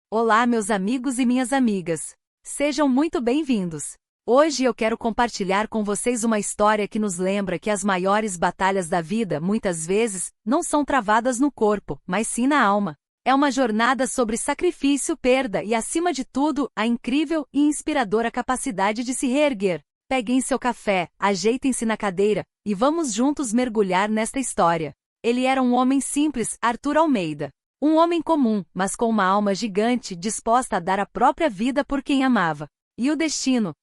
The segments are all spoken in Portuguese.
Olá, meus amigos e minhas amigas. Sejam muito bem-vindos. Hoje eu quero compartilhar com vocês uma história que nos lembra que as maiores batalhas da vida, muitas vezes, não são travadas no corpo, mas sim na alma. É uma jornada sobre sacrifício, perda e, acima de tudo, a incrível e inspiradora capacidade de se reerguer. Peguem seu café, ajeitem-se na cadeira, e vamos juntos mergulhar nesta história. Ele era um homem simples, Arthur Almeida. Um homem comum, mas com uma alma gigante, disposta a dar a própria vida por quem amava. E o destino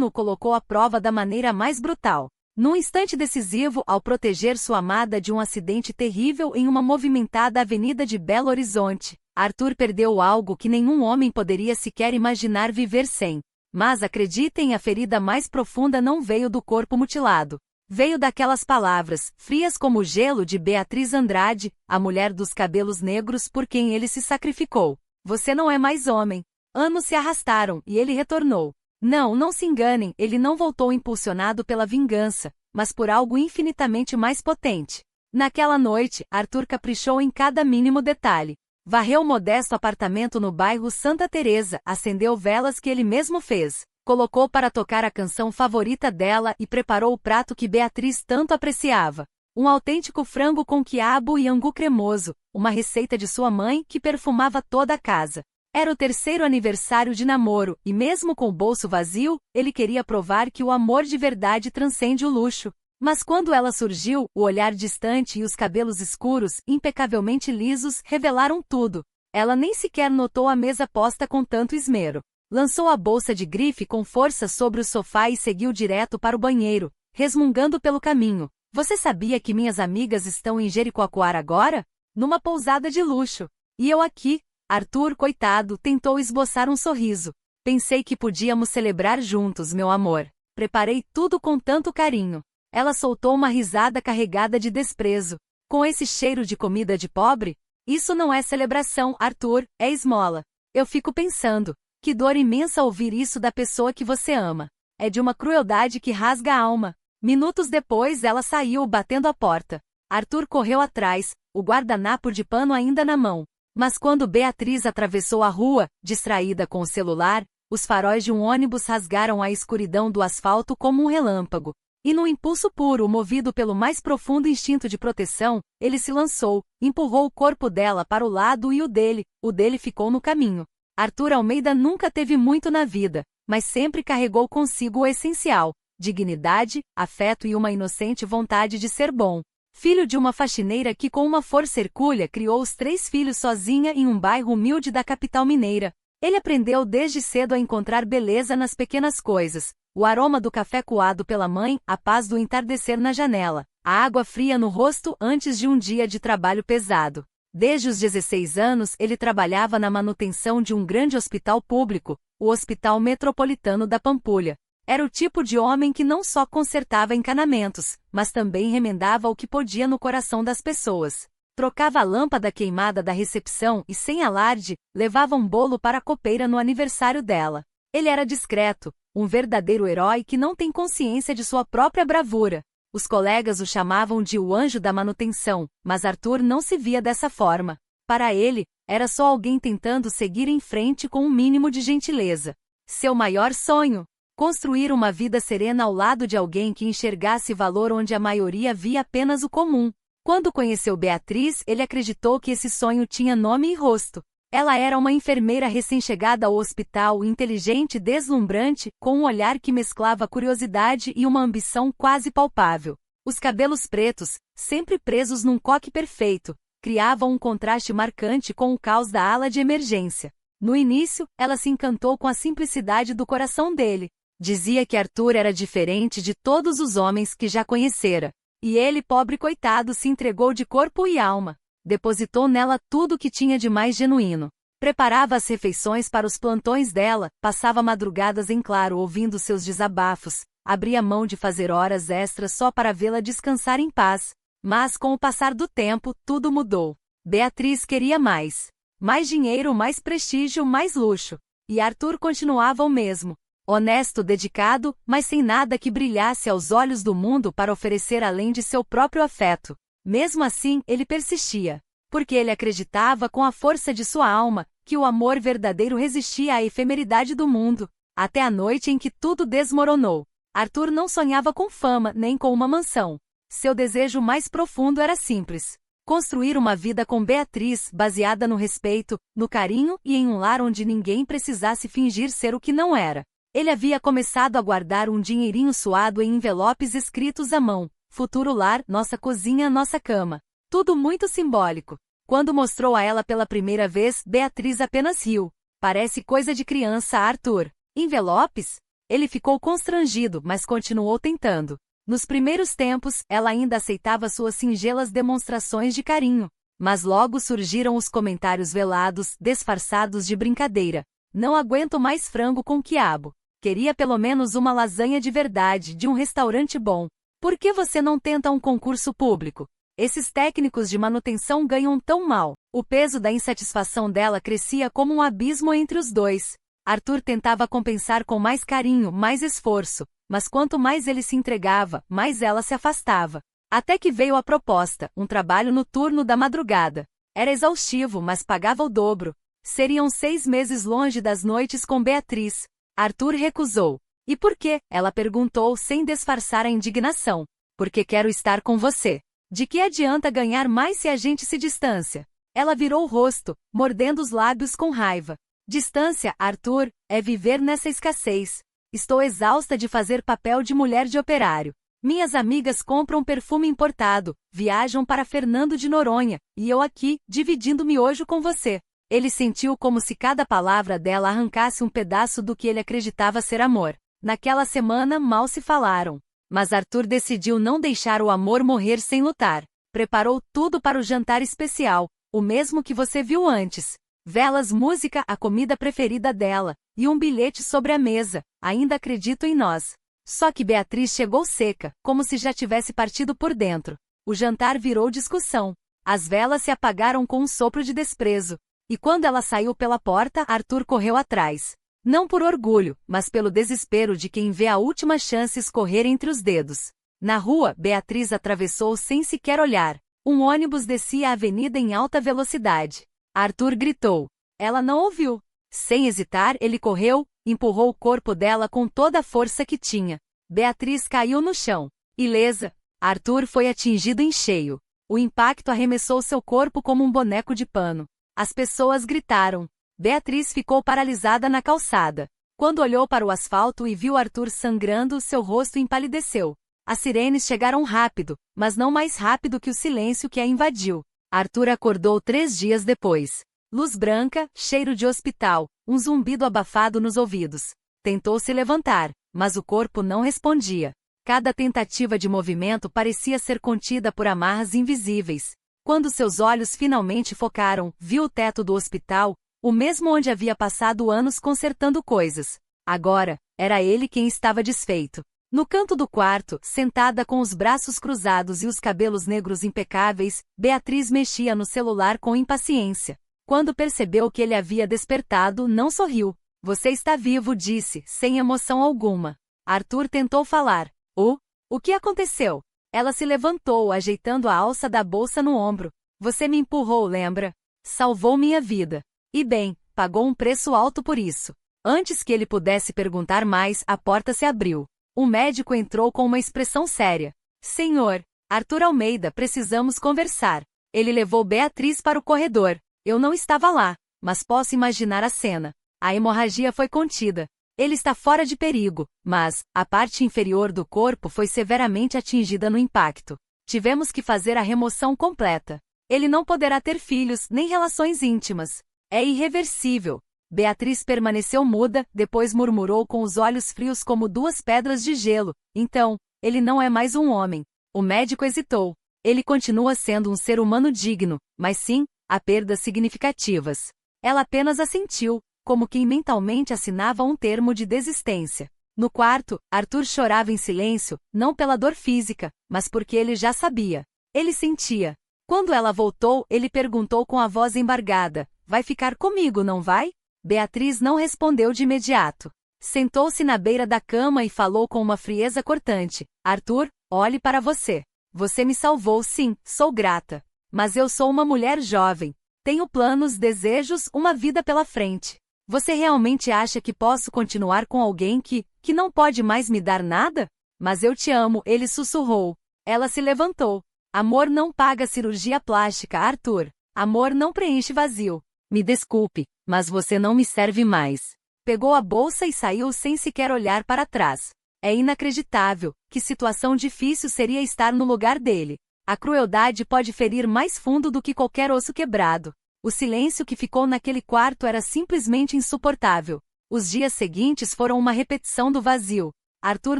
o colocou à prova da maneira mais brutal. Num instante decisivo, ao proteger sua amada de um acidente terrível em uma movimentada avenida de Belo Horizonte, Arthur perdeu algo que nenhum homem poderia sequer imaginar viver sem. Mas acreditem, a ferida mais profunda não veio do corpo mutilado. Veio daquelas palavras, frias como o gelo, de Beatriz Andrade, a mulher dos cabelos negros por quem ele se sacrificou. Você não é mais homem. Anos se arrastaram, e ele retornou. Não se enganem, ele não voltou impulsionado pela vingança, mas por algo infinitamente mais potente. Naquela noite, Arthur caprichou em cada mínimo detalhe. Varreu o modesto apartamento no bairro Santa Teresa, acendeu velas que ele mesmo fez. Colocou para tocar a canção favorita dela e preparou o prato que Beatriz tanto apreciava. Um autêntico frango com quiabo e angu cremoso, uma receita de sua mãe que perfumava toda a casa. Era o 3º aniversário de namoro, e mesmo com o bolso vazio, ele queria provar que o amor de verdade transcende o luxo. Mas quando ela surgiu, o olhar distante e os cabelos escuros, impecavelmente lisos, revelaram tudo. Ela nem sequer notou a mesa posta com tanto esmero. Lançou a bolsa de grife com força sobre o sofá e seguiu direto para o banheiro, resmungando pelo caminho. Você sabia que minhas amigas estão em Jericoacoara agora? Numa pousada de luxo. E eu aqui? Arthur, coitado, tentou esboçar um sorriso. Pensei que podíamos celebrar juntos, meu amor. Preparei tudo com tanto carinho. Ela soltou uma risada carregada de desprezo. Com esse cheiro de comida de pobre? Isso não é celebração, Arthur, é esmola. Eu fico pensando. Que dor imensa ouvir isso da pessoa que você ama. É de uma crueldade que rasga a alma. Minutos depois ela saiu batendo a porta. Arthur correu atrás, o guardanapo de pano ainda na mão. Mas quando Beatriz atravessou a rua, distraída com o celular, os faróis de um ônibus rasgaram a escuridão do asfalto como um relâmpago. E num impulso puro, movido pelo mais profundo instinto de proteção, ele se lançou, empurrou o corpo dela para o lado e o dele ficou no caminho. Arthur Almeida nunca teve muito na vida, mas sempre carregou consigo o essencial: dignidade, afeto e uma inocente vontade de ser bom. Filho de uma faxineira que com uma força hercúlea criou os 3 filhos sozinha em um bairro humilde da capital mineira. Ele aprendeu desde cedo a encontrar beleza nas pequenas coisas: o aroma do café coado pela mãe, a paz do entardecer na janela, a água fria no rosto antes de um dia de trabalho pesado. Desde os 16 anos ele trabalhava na manutenção de um grande hospital público, o Hospital Metropolitano da Pampulha. Era o tipo de homem que não só consertava encanamentos, mas também remendava o que podia no coração das pessoas. Trocava a lâmpada queimada da recepção e, sem alarde, levava um bolo para a copeira no aniversário dela. Ele era discreto, um verdadeiro herói que não tem consciência de sua própria bravura. Os colegas o chamavam de o anjo da manutenção, mas Arthur não se via dessa forma. Para ele, era só alguém tentando seguir em frente com um mínimo de gentileza. Seu maior sonho? Construir uma vida serena ao lado de alguém que enxergasse valor onde a maioria via apenas o comum. Quando conheceu Beatriz, ele acreditou que esse sonho tinha nome e rosto. Ela era uma enfermeira recém-chegada ao hospital, inteligente e deslumbrante, com um olhar que mesclava curiosidade e uma ambição quase palpável. Os cabelos pretos, sempre presos num coque perfeito, criavam um contraste marcante com o caos da ala de emergência. No início, ela se encantou com a simplicidade do coração dele. Dizia que Arthur era diferente de todos os homens que já conhecera. E ele, pobre coitado, se entregou de corpo e alma. Depositou nela tudo o que tinha de mais genuíno. Preparava as refeições para os plantões dela, passava madrugadas em claro ouvindo seus desabafos, abria mão de fazer horas extras só para vê-la descansar em paz. Mas com o passar do tempo, tudo mudou. Beatriz queria mais. Mais dinheiro, mais prestígio, mais luxo. E Arthur continuava o mesmo. Honesto, dedicado, mas sem nada que brilhasse aos olhos do mundo para oferecer além de seu próprio afeto. Mesmo assim, ele persistia. Porque ele acreditava com a força de sua alma, que o amor verdadeiro resistia à efemeridade do mundo, até a noite em que tudo desmoronou. Arthur não sonhava com fama nem com uma mansão. Seu desejo mais profundo era simples: construir uma vida com Beatriz baseada no respeito, no carinho e em um lar onde ninguém precisasse fingir ser o que não era. Ele havia começado a guardar um dinheirinho suado em envelopes escritos à mão: futuro lar, nossa cozinha, nossa cama. Tudo muito simbólico. Quando mostrou a ela pela primeira vez, Beatriz apenas riu. Parece coisa de criança, Arthur. Envelopes? Ele ficou constrangido, mas continuou tentando. Nos primeiros tempos, ela ainda aceitava suas singelas demonstrações de carinho. Mas logo surgiram os comentários velados, disfarçados de brincadeira. Não aguento mais frango com quiabo. Queria pelo menos uma lasanha de verdade, de um restaurante bom. Por que você não tenta um concurso público? Esses técnicos de manutenção ganham tão mal. O peso da insatisfação dela crescia como um abismo entre os dois. Arthur tentava compensar com mais carinho, mais esforço, mas quanto mais ele se entregava, mais ela se afastava. Até que veio a proposta, um trabalho no turno da madrugada. Era exaustivo, mas pagava o dobro. Seriam 6 meses longe das noites com Beatriz. Arthur recusou. E por quê? Ela perguntou sem disfarçar a indignação. Porque quero estar com você. De que adianta ganhar mais se a gente se distancia? Ela virou o rosto, mordendo os lábios com raiva. Distância, Arthur, é viver nessa escassez. Estou exausta de fazer papel de mulher de operário. Minhas amigas compram perfume importado, viajam para Fernando de Noronha, e eu aqui, dividindo miojo com você. Ele sentiu como se cada palavra dela arrancasse um pedaço do que ele acreditava ser amor. Naquela semana mal se falaram. Mas Arthur decidiu não deixar o amor morrer sem lutar. Preparou tudo para o jantar especial, o mesmo que você viu antes. Velas, música, a comida preferida dela, e um bilhete sobre a mesa: ainda acredito em nós. Só que Beatriz chegou seca, como se já tivesse partido por dentro. O jantar virou discussão. As velas se apagaram com um sopro de desprezo. E quando ela saiu pela porta, Arthur correu atrás. Não por orgulho, mas pelo desespero de quem vê a última chance escorrer entre os dedos. Na rua, Beatriz atravessou sem sequer olhar. Um ônibus descia a avenida em alta velocidade. Arthur gritou. Ela não ouviu. Sem hesitar, ele correu, empurrou o corpo dela com toda a força que tinha. Beatriz caiu no chão. Ilesa, Arthur foi atingido em cheio. O impacto arremessou seu corpo como um boneco de pano. As pessoas gritaram. Beatriz ficou paralisada na calçada. Quando olhou para o asfalto e viu Arthur sangrando, seu rosto empalideceu. As sirenes chegaram rápido, mas não mais rápido que o silêncio que a invadiu. Arthur acordou 3 dias depois. Luz branca, cheiro de hospital, um zumbido abafado nos ouvidos. Tentou se levantar, mas o corpo não respondia. Cada tentativa de movimento parecia ser contida por amarras invisíveis. Quando seus olhos finalmente focaram, viu o teto do hospital, o mesmo onde havia passado anos consertando coisas. Agora, era ele quem estava desfeito. No canto do quarto, sentada com os braços cruzados e os cabelos negros impecáveis, Beatriz mexia no celular com impaciência. Quando percebeu que ele havia despertado, não sorriu. Você está vivo, disse, sem emoção alguma. Arthur tentou falar. O que aconteceu? Ela se levantou, ajeitando a alça da bolsa no ombro. Você me empurrou, lembra? Salvou minha vida. E bem, pagou um preço alto por isso. Antes que ele pudesse perguntar mais, a porta se abriu. Um médico entrou com uma expressão séria. Senhor, Arthur Almeida, precisamos conversar. Ele levou Beatriz para o corredor. Eu não estava lá, mas posso imaginar a cena. A hemorragia foi contida. Ele está fora de perigo, mas a parte inferior do corpo foi severamente atingida no impacto. Tivemos que fazer a remoção completa. Ele não poderá ter filhos nem relações íntimas. É irreversível. Beatriz permaneceu muda, depois murmurou com os olhos frios como 2 pedras de gelo. Então, ele não é mais um homem. O médico hesitou. Ele continua sendo um ser humano digno, mas sim, há perdas significativas. Ela apenas assentiu, como quem mentalmente assinava um termo de desistência. No quarto, Arthur chorava em silêncio, não pela dor física, mas porque ele já sabia. Ele sentia. Quando ela voltou, ele perguntou com a voz embargada: vai ficar comigo, não vai? Beatriz não respondeu de imediato. Sentou-se na beira da cama e falou com uma frieza cortante: Arthur, olhe para você. Você me salvou, sim, sou grata. Mas eu sou uma mulher jovem. Tenho planos, desejos, uma vida pela frente. Você realmente acha que posso continuar com alguém que não pode mais me dar nada? Mas eu te amo, ele sussurrou. Ela se levantou. Amor não paga cirurgia plástica, Arthur. Amor não preenche vazio. Me desculpe, mas você não me serve mais. Pegou a bolsa e saiu sem sequer olhar para trás. É inacreditável, que situação difícil seria estar no lugar dele. A crueldade pode ferir mais fundo do que qualquer osso quebrado. O silêncio que ficou naquele quarto era simplesmente insuportável. Os dias seguintes foram uma repetição do vazio. Arthur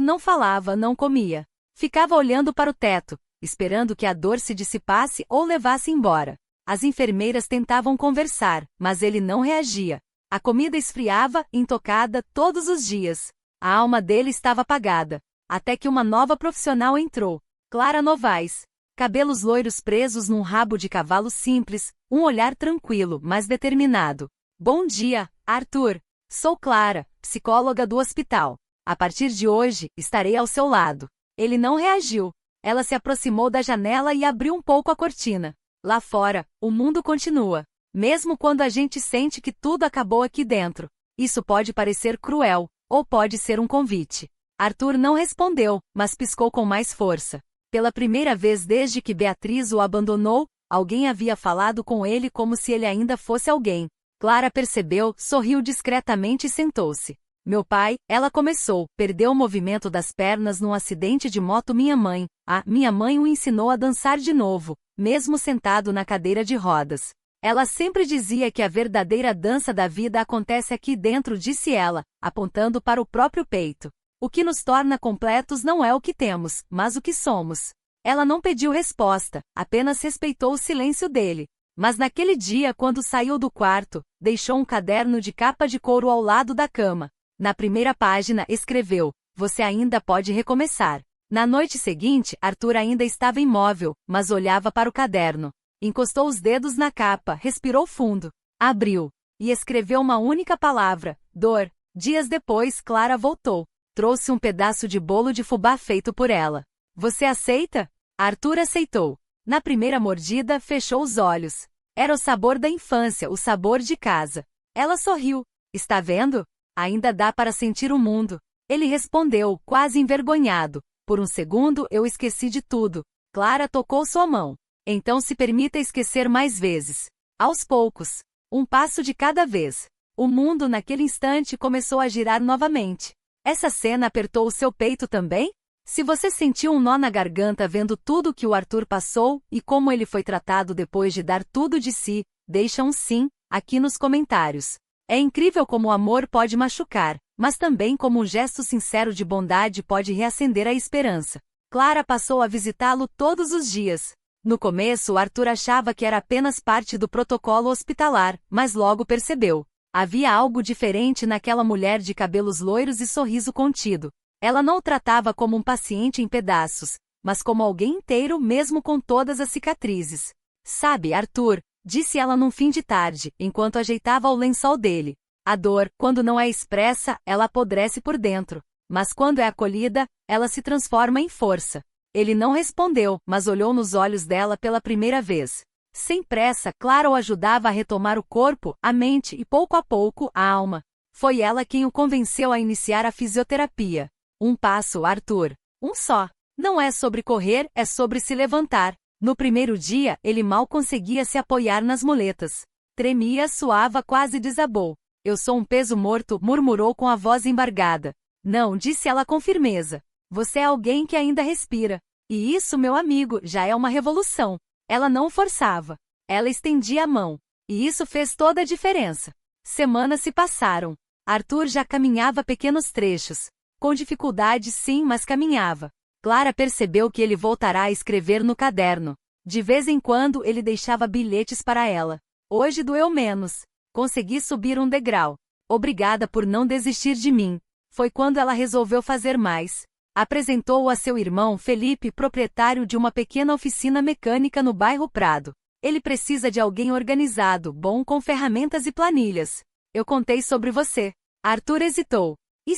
não falava, não comia. Ficava olhando para o teto, esperando que a dor se dissipasse ou levasse embora. As enfermeiras tentavam conversar, mas ele não reagia. A comida esfriava, intocada, todos os dias. A alma dele estava apagada. Até que uma nova profissional entrou. Clara Novaes. Cabelos loiros presos num rabo de cavalo simples, um olhar tranquilo, mas determinado. Bom dia, Arthur. Sou Clara, psicóloga do hospital. A partir de hoje, estarei ao seu lado. Ele não reagiu. Ela se aproximou da janela e abriu um pouco a cortina. Lá fora, o mundo continua. Mesmo quando a gente sente que tudo acabou aqui dentro. Isso pode parecer cruel, ou pode ser um convite. Arthur não respondeu, mas piscou com mais força. Pela primeira vez desde que Beatriz o abandonou, alguém havia falado com ele como se ele ainda fosse alguém. Clara percebeu, sorriu discretamente e sentou-se. Meu pai, ela começou, perdeu o movimento das pernas num acidente de moto. Minha mãe o ensinou a dançar de novo, mesmo sentado na cadeira de rodas. Ela sempre dizia que a verdadeira dança da vida acontece aqui dentro, disse ela, apontando para o próprio peito. O que nos torna completos não é o que temos, mas o que somos. Ela não pediu resposta, apenas respeitou o silêncio dele. Mas naquele dia, quando saiu do quarto, deixou um caderno de capa de couro ao lado da cama. Na primeira página escreveu: "Você ainda pode recomeçar." Na noite seguinte, Arthur ainda estava imóvel, mas olhava para o caderno. Encostou os dedos na capa, respirou fundo. Abriu. E escreveu uma única palavra: dor. Dias depois, Clara voltou. Trouxe um pedaço de bolo de fubá feito por ela. Você aceita? Arthur aceitou. Na primeira mordida, fechou os olhos. Era o sabor da infância, o sabor de casa. Ela sorriu. Está vendo? Ainda dá para sentir o mundo. Ele respondeu, quase envergonhado. Por um segundo, eu esqueci de tudo. Clara tocou sua mão. Então se permita esquecer mais vezes. Aos poucos. Um passo de cada vez. O mundo naquele instante começou a girar novamente. Essa cena apertou o seu peito também? Se você sentiu um nó na garganta vendo tudo que o Arthur passou e como ele foi tratado depois de dar tudo de si, deixa um sim, aqui nos comentários. É incrível como o amor pode machucar, mas também como um gesto sincero de bondade pode reacender a esperança. Clara passou a visitá-lo todos os dias. No começo, Arthur achava que era apenas parte do protocolo hospitalar, mas logo percebeu. Havia algo diferente naquela mulher de cabelos loiros e sorriso contido. Ela não o tratava como um paciente em pedaços, mas como alguém inteiro mesmo com todas as cicatrizes. Sabe, Arthur, disse ela num fim de tarde, enquanto ajeitava o lençol dele. A dor, quando não é expressa, ela apodrece por dentro. Mas quando é acolhida, ela se transforma em força. Ele não respondeu, mas olhou nos olhos dela pela primeira vez. Sem pressa, Clara o ajudava a retomar o corpo, a mente e pouco a pouco, a alma. Foi ela quem o convenceu a iniciar a fisioterapia. Um passo, Arthur. Um só. Não é sobre correr, é sobre se levantar. No primeiro dia, ele mal conseguia se apoiar nas muletas. Tremia, suava, quase desabou. Eu sou um peso morto, murmurou com a voz embargada. Não, disse ela com firmeza. Você é alguém que ainda respira. E isso, meu amigo, já é uma revolução. Ela não forçava. Ela estendia a mão. E isso fez toda a diferença. Semanas se passaram. Arthur já caminhava pequenos trechos. Com dificuldade sim, mas caminhava. Clara percebeu que ele voltará a escrever no caderno. De vez em quando ele deixava bilhetes para ela. Hoje doeu menos. Consegui subir um degrau. Obrigada por não desistir de mim. Foi quando ela resolveu fazer mais. Apresentou-o a seu irmão Felipe, proprietário de uma pequena oficina mecânica no bairro Prado. Ele precisa de alguém organizado, bom com ferramentas e planilhas. Eu contei sobre você. Arthur hesitou. E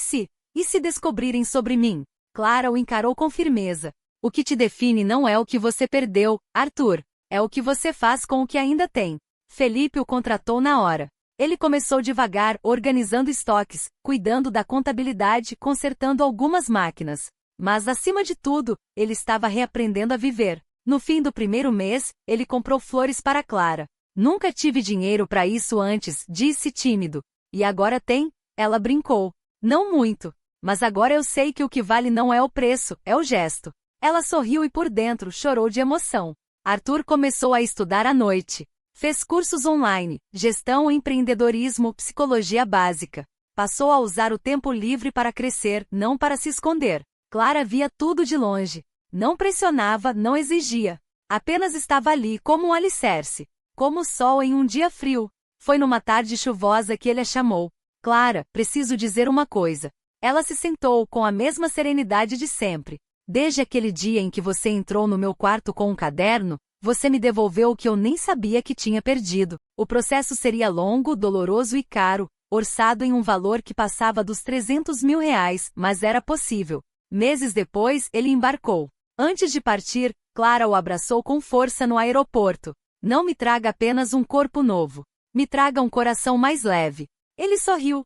se descobrirem sobre mim? Clara o encarou com firmeza. O que te define não é o que você perdeu, Arthur. É o que você faz com o que ainda tem. Felipe o contratou na hora. Ele começou devagar, organizando estoques, cuidando da contabilidade, consertando algumas máquinas. Mas, acima de tudo, ele estava reaprendendo a viver. No fim do primeiro mês, ele comprou flores para Clara. Nunca tive dinheiro para isso antes, disse tímido. E agora tem? Ela brincou. Não muito. Mas agora eu sei que o que vale não é o preço, é o gesto. Ela sorriu e por dentro chorou de emoção. Arthur começou a estudar à noite. Fez cursos online, gestão, empreendedorismo, psicologia básica. Passou a usar o tempo livre para crescer, não para se esconder. Clara via tudo de longe. Não pressionava, não exigia. Apenas estava ali como um alicerce. Como o sol em um dia frio. Foi numa tarde chuvosa que ele a chamou. Clara, preciso dizer uma coisa. Ela se sentou com a mesma serenidade de sempre. Desde aquele dia em que você entrou no meu quarto com um caderno, você me devolveu o que eu nem sabia que tinha perdido. O processo seria longo, doloroso e caro, orçado em um valor que passava dos 300 mil reais, mas era possível. Meses depois, ele embarcou. Antes de partir, Clara o abraçou com força no aeroporto. Não me traga apenas um corpo novo. Me traga um coração mais leve. Ele sorriu.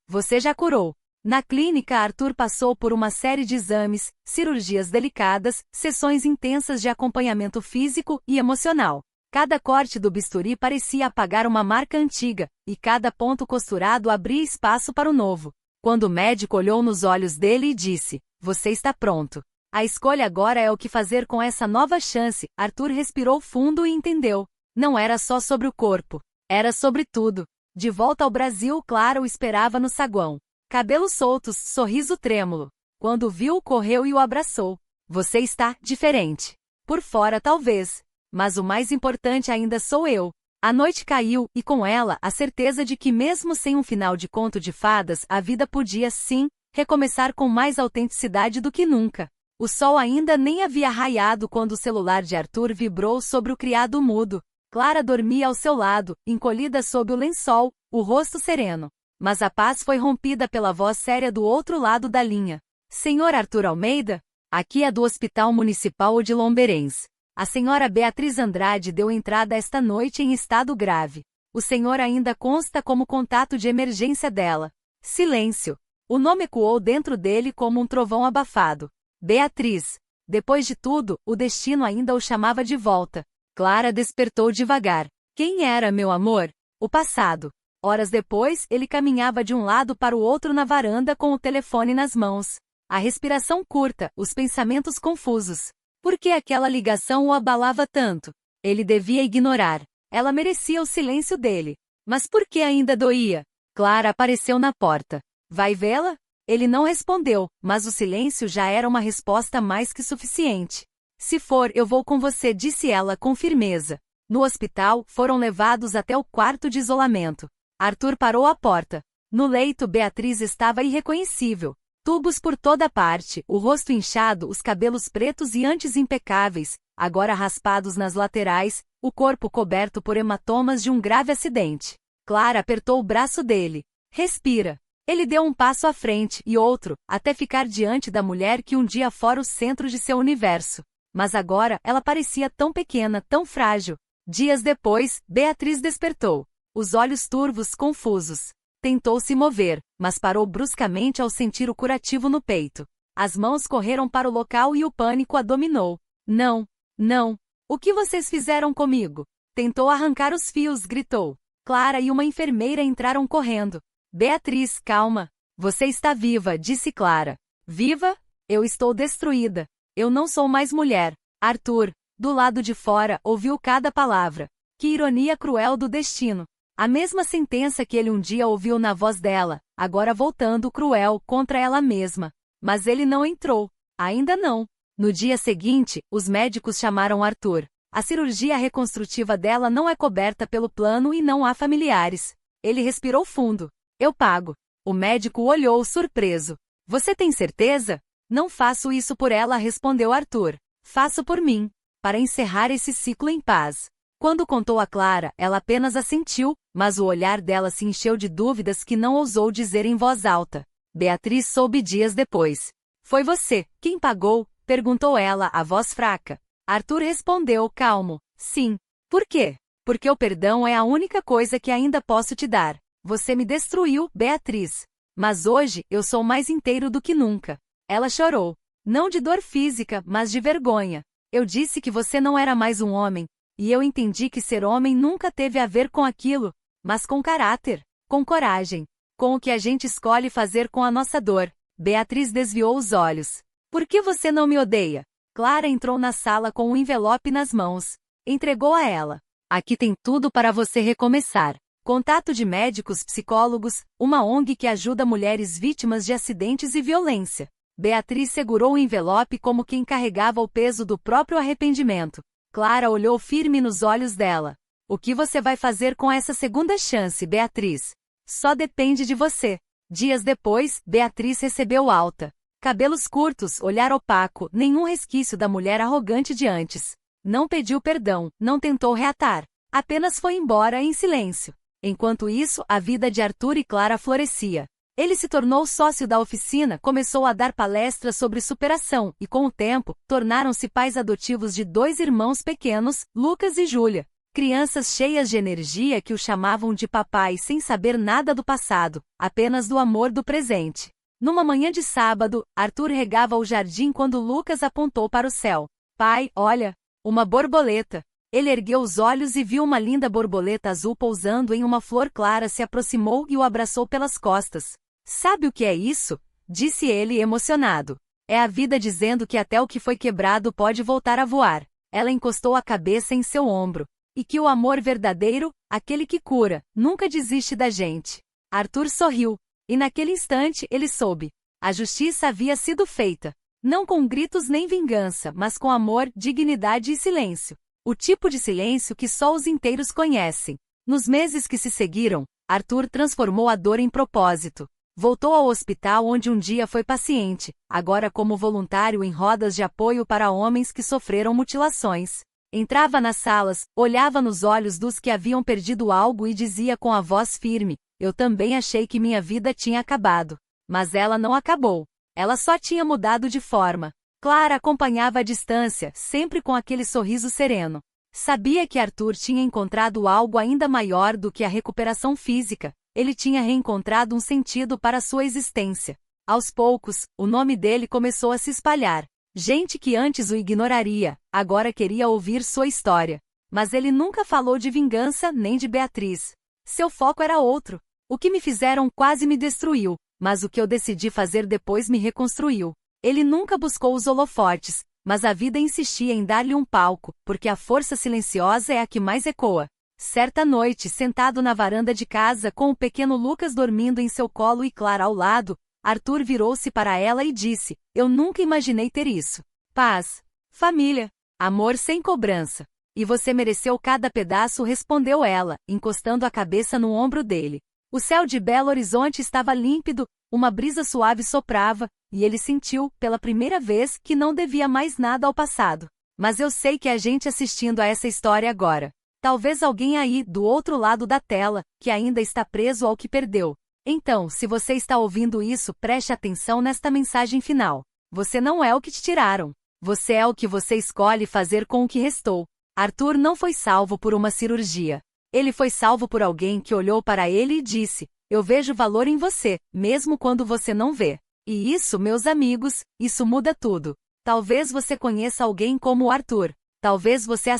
Você já curou. Na clínica, Arthur passou por uma série de exames, cirurgias delicadas, sessões intensas de acompanhamento físico e emocional. Cada corte do bisturi parecia apagar uma marca antiga, e cada ponto costurado abria espaço para o novo. Quando o médico olhou nos olhos dele e disse: "Você está pronto. A escolha agora é o que fazer com essa nova chance." Arthur respirou fundo e entendeu. Não era só sobre o corpo. Era sobre tudo. De volta ao Brasil, Clara o esperava no saguão. Cabelos soltos, sorriso trêmulo. Quando o viu, correu e o abraçou. Você está diferente. Por fora talvez. Mas o mais importante ainda sou eu. A noite caiu, e com ela, a certeza de que mesmo sem um final de conto de fadas, a vida podia, sim, recomeçar com mais autenticidade do que nunca. O sol ainda nem havia raiado quando o celular de Arthur vibrou sobre o criado mudo. Clara dormia ao seu lado, encolhida sob o lençol, o rosto sereno. Mas a paz foi rompida pela voz séria do outro lado da linha. Senhor Arthur Almeida? Aqui é do Hospital Municipal de Lomberense. A senhora Beatriz Andrade deu entrada esta noite em estado grave. O senhor ainda consta como contato de emergência dela. Silêncio. O nome ecoou dentro dele como um trovão abafado. Beatriz. Depois de tudo, o destino ainda o chamava de volta. Clara despertou devagar. Quem era, meu amor? O passado. Horas depois, ele caminhava de um lado para o outro na varanda com o telefone nas mãos. A respiração curta, os pensamentos confusos. Por que aquela ligação o abalava tanto? Ele devia ignorar. Ela merecia o silêncio dele. Mas por que ainda doía? Clara apareceu na porta. Vai vê-la? Ele não respondeu, mas o silêncio já era uma resposta mais que suficiente. Se for, eu vou com você, disse ela com firmeza. No hospital, foram levados até o quarto de isolamento. Arthur parou à porta. No leito, Beatriz estava irreconhecível. Tubos por toda parte, o rosto inchado, os cabelos pretos e antes impecáveis, agora raspados nas laterais, o corpo coberto por hematomas de um grave acidente. Clara apertou o braço dele. Respira. Ele deu um passo à frente e outro, até ficar diante da mulher que um dia fora o centro de seu universo. Mas agora, ela parecia tão pequena, tão frágil. Dias depois, Beatriz despertou. Os olhos turvos, confusos. Tentou se mover, mas parou bruscamente ao sentir o curativo no peito. As mãos correram para o local e o pânico a dominou. Não, não. O que vocês fizeram comigo? Tentou arrancar os fios, gritou. Clara e uma enfermeira entraram correndo. Beatriz, calma. Você está viva, disse Clara. Viva? Eu estou destruída. Eu não sou mais mulher. Arthur, do lado de fora, ouviu cada palavra. Que ironia cruel do destino. A mesma sentença que ele um dia ouviu na voz dela, agora voltando cruel contra ela mesma. Mas ele não entrou. Ainda não. No dia seguinte, os médicos chamaram Arthur. A cirurgia reconstrutiva dela não é coberta pelo plano e não há familiares. Ele respirou fundo. Eu pago. O médico olhou surpreso. Você tem certeza? Não faço isso por ela, respondeu Arthur. Faço por mim. Para encerrar esse ciclo em paz. Quando contou a Clara, ela apenas assentiu, mas o olhar dela se encheu de dúvidas que não ousou dizer em voz alta. Beatriz soube dias depois. Foi você quem pagou? Perguntou ela, a voz fraca. Arthur respondeu calmo. Sim. Por quê? Porque o perdão é a única coisa que ainda posso te dar. Você me destruiu, Beatriz. Mas hoje, eu sou mais inteiro do que nunca. Ela chorou. Não de dor física, mas de vergonha. Eu disse que você não era mais um homem, e eu entendi que ser homem nunca teve a ver com aquilo, mas com caráter, com coragem, com o que a gente escolhe fazer com a nossa dor. Beatriz desviou os olhos. Por que você não me odeia? Clara entrou na sala com um envelope nas mãos. Entregou a ela. Aqui tem tudo para você recomeçar. Contato de médicos, psicólogos, uma ONG que ajuda mulheres vítimas de acidentes e violência. Beatriz segurou o envelope como quem carregava o peso do próprio arrependimento. Clara olhou firme nos olhos dela. O que você vai fazer com essa segunda chance, Beatriz? Só depende de você. Dias depois, Beatriz recebeu alta. Cabelos curtos, olhar opaco, nenhum resquício da mulher arrogante de antes. Não pediu perdão, não tentou reatar. Apenas foi embora em silêncio. Enquanto isso, a vida de Arthur e Clara florescia. Ele se tornou sócio da oficina, começou a dar palestras sobre superação e, com o tempo, tornaram-se pais adotivos de 2 irmãos pequenos, Lucas e Júlia. Crianças cheias de energia que o chamavam de papai sem saber nada do passado, apenas do amor do presente. Numa manhã de sábado, Arthur regava o jardim quando Lucas apontou para o céu. Pai, olha, uma borboleta. Ele ergueu os olhos e viu uma linda borboleta azul pousando em uma flor clara, se aproximou e o abraçou pelas costas. Sabe o que é isso? Disse ele emocionado. É a vida dizendo que até o que foi quebrado pode voltar a voar. Ela encostou a cabeça em seu ombro. E que o amor verdadeiro, aquele que cura, nunca desiste da gente. Arthur sorriu. E naquele instante ele soube. A justiça havia sido feita. Não com gritos nem vingança, mas com amor, dignidade e silêncio. O tipo de silêncio que só os inteiros conhecem. Nos meses que se seguiram, Arthur transformou a dor em propósito. Voltou ao hospital onde um dia foi paciente, agora como voluntário em rodas de apoio para homens que sofreram mutilações. Entrava nas salas, olhava nos olhos dos que haviam perdido algo e dizia com a voz firme: eu também achei que minha vida tinha acabado. Mas ela não acabou. Ela só tinha mudado de forma. Clara acompanhava à distância, sempre com aquele sorriso sereno. Sabia que Arthur tinha encontrado algo ainda maior do que a recuperação física. Ele tinha reencontrado um sentido para sua existência. Aos poucos, o nome dele começou a se espalhar. Gente que antes o ignoraria, agora queria ouvir sua história. Mas ele nunca falou de vingança nem de Beatriz. Seu foco era outro. O que me fizeram quase me destruiu, mas o que eu decidi fazer depois me reconstruiu. Ele nunca buscou os holofotes, mas a vida insistia em dar-lhe um palco, porque a força silenciosa é a que mais ecoa. Certa noite, sentado na varanda de casa com o pequeno Lucas dormindo em seu colo e Clara ao lado, Arthur virou-se para ela e disse: eu nunca imaginei ter isso. Paz, família, amor sem cobrança. E você mereceu cada pedaço, respondeu ela, encostando a cabeça no ombro dele. O céu de Belo Horizonte estava límpido, uma brisa suave soprava, e ele sentiu, pela primeira vez, que não devia mais nada ao passado. Mas eu sei que há gente assistindo a essa história agora. Talvez alguém aí, do outro lado da tela, que ainda está preso ao que perdeu. Então, se você está ouvindo isso, preste atenção nesta mensagem final. Você não é o que te tiraram. Você é o que você escolhe fazer com o que restou. Arthur não foi salvo por uma cirurgia. Ele foi salvo por alguém que olhou para ele e disse: eu vejo valor em você, mesmo quando você não vê. E isso, meus amigos, isso muda tudo. Talvez você conheça alguém como o Arthur. Talvez você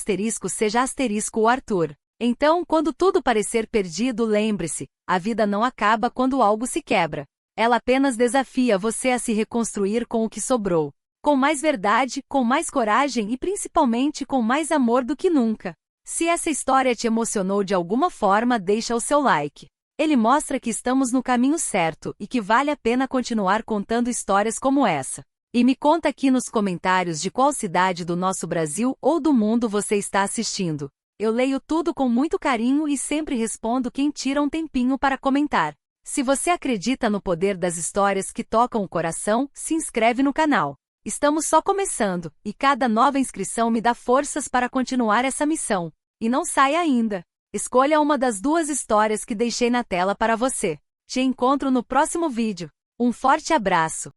seja o Arthur. Então, quando tudo parecer perdido, lembre-se, a vida não acaba quando algo se quebra. Ela apenas desafia você a se reconstruir com o que sobrou. Com mais verdade, com mais coragem e principalmente com mais amor do que nunca. Se essa história te emocionou de alguma forma, deixa o seu like. Ele mostra que estamos no caminho certo e que vale a pena continuar contando histórias como essa. E me conta aqui nos comentários de qual cidade do nosso Brasil ou do mundo você está assistindo. Eu leio tudo com muito carinho e sempre respondo quem tira um tempinho para comentar. Se você acredita no poder das histórias que tocam o coração, se inscreve no canal. Estamos só começando, e cada nova inscrição me dá forças para continuar essa missão. E não saia ainda. Escolha uma das 2 histórias que deixei na tela para você. Te encontro no próximo vídeo. Um forte abraço.